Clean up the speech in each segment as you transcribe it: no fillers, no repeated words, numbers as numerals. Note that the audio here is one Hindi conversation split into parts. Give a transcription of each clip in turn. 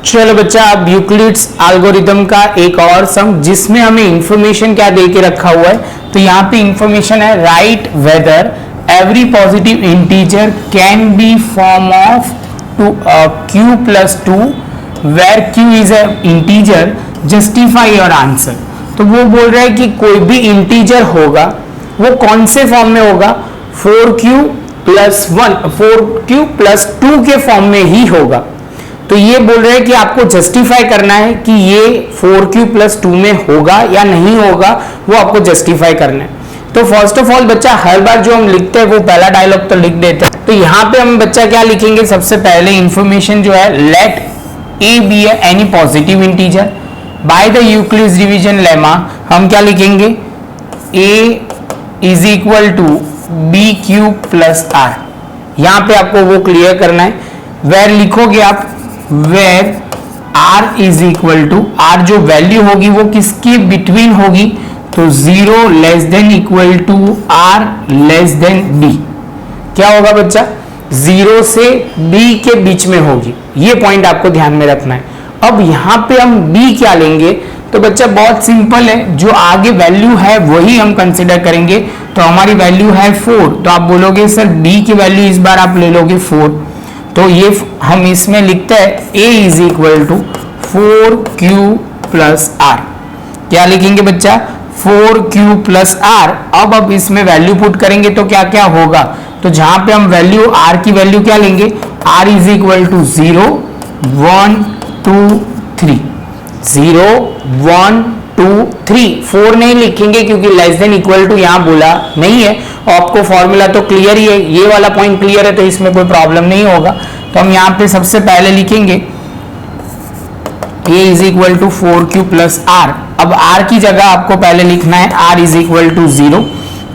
चलो बच्चा, अब यूक्लिड्स एल्गोरिथम का एक और सम जिसमें हमें इंफॉर्मेशन क्या दे के रखा हुआ है। तो यहाँ पे इंफॉर्मेशन है right whether every positive integer can be form of q plus 2 where q is a integer justify your answer. तो वो बोल रहा है कि कोई भी इंटीजर होगा वो कौन से फॉर्म में होगा, 4q प्लस 2 के फॉर्म में ही होगा। तो ये बोल रहे हैं कि आपको जस्टिफाई करना है कि ये 4q प्लस 2 में होगा या नहीं होगा, वो आपको जस्टिफाई करना है। तो फर्स्ट ऑफ ऑल बच्चा, हर बार जो हम लिखते हैं वो पहला डायलॉग तो लिख देते हैं। तो यहाँ पे हम बच्चा क्या लिखेंगे, सबसे पहले इंफॉर्मेशन जो है, let a be any positive integer by the Euclid's division lemma. हम क्या लिखेंगे, a is equal to B Q plus R. यहाँ पे आपको वो क्लियर करना है। वेर लिखोगे आप, where r is equal to, r जो वैल्यू होगी वो किसके बिटवीन होगी, तो 0 less than equal to r less than b। क्या होगा बच्चा, 0 से b के बीच में होगी। ये पॉइंट आपको ध्यान में रखना है। अब यहाँ पे हम b क्या लेंगे, तो बच्चा बहुत सिंपल है, जो आगे वैल्यू है वही हम कंसिडर करेंगे। तो हमारी वैल्यू है 4, तो आप बोलोगे सर b की वैल्यू इस बार आप ले लोगे 4। तो ये हम इसमें लिखते हैं a is equal to 4q plus R. क्या लिखेंगे बच्चा, 4q प्लस आर। अब इसमें वैल्यू पुट करेंगे तो क्या क्या होगा, तो जहां पे हम वैल्यू r की वैल्यू क्या लेंगे, r इज इक्वल टू 0 1 2 3, 0 1 2 3। 4 नहीं लिखेंगे क्योंकि लेस देन इक्वल टू यहाँ बोला नहीं है। आपको फॉर्मूला तो क्लियर ही है, ये वाला पॉइंट क्लियर है, तो इसमें कोई प्रॉब्लम नहीं होगा। तो हम यहाँ पे सबसे पहले लिखेंगे a is equal to 4q plus R. अब r की जगह आपको पहले लिखना है r इज इक्वल टू 0।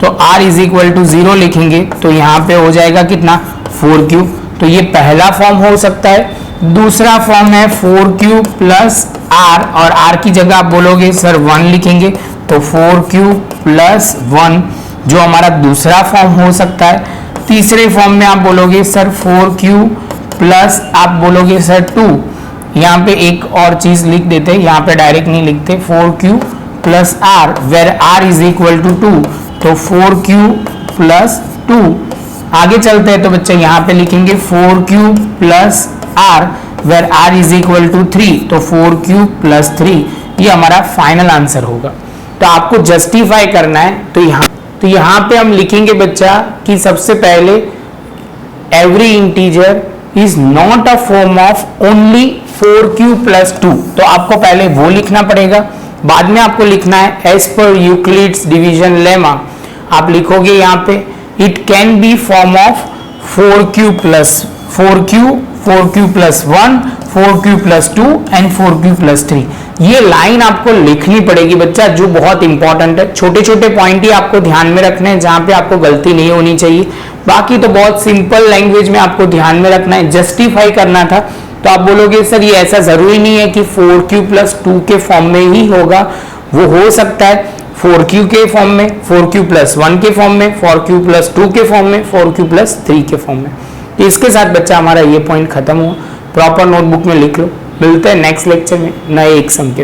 तो r इज इक्वल टू 0 लिखेंगे तो यहाँ पे हो जाएगा कितना, 4q। तो ये पहला फॉर्म हो सकता है। दूसरा फॉर्म है 4q प्लस r, और r की जगह आप बोलोगे सर 1 लिखेंगे, तो 4q प्लस 1 जो हमारा दूसरा फॉर्म हो सकता है। तीसरे फॉर्म में आप बोलोगे सर 4q प्लस आप बोलोगे सर 2। यहाँ पे एक और चीज लिख देते हैं, यहाँ पे डायरेक्ट नहीं लिखते, 4q plus r where r is equal to 2, तो 4q प्लस 2। आगे चलते हैं तो बच्चे यहाँ पे लिखेंगे 4q plus r where r is equal to 3, तो 4q प्लस 3। ये हमारा फाइनल आंसर होगा। तो आपको जस्टिफाई करना है। तो यहाँ पे हम लिखेंगे बच्चा कि सबसे पहले every integer is not a form of only 4q plus 2। तो आपको पहले वो लिखना पड़ेगा, बाद में आपको लिखना है as per Euclid's division lemma. आप लिखोगे यहाँ पे it can be form of 4q plus 4q plus 1, 4q plus 2 and 4q plus 3। ये लाइन आपको लिखनी पड़ेगी बच्चा, जो बहुत इंपॉर्टेंट है। छोटे छोटे पॉइंट ही आपको ध्यान में रखने हैं, जहां पे आपको गलती नहीं होनी चाहिए। बाकी तो बहुत सिंपल लैंग्वेज में आपको ध्यान में रखना है। जस्टिफाई करना था तो आप बोलोगे सर ये ऐसा जरूरी नहीं है कि 4q प्लस 2 के फॉर्म में ही होगा, वो हो सकता है 4q के फॉर्म में, 4q प्लस 1 के फॉर्म में, 4q प्लस 2 के फॉर्म में, 4q प्लस 3 के फॉर्म में। तो इसके साथ बच्चा हमारा ये पॉइंट खत्म हुआ। प्रॉपर नोटबुक में लिख लो। मिलते हैं नेक्स्ट लेक्चर में नए एक सम के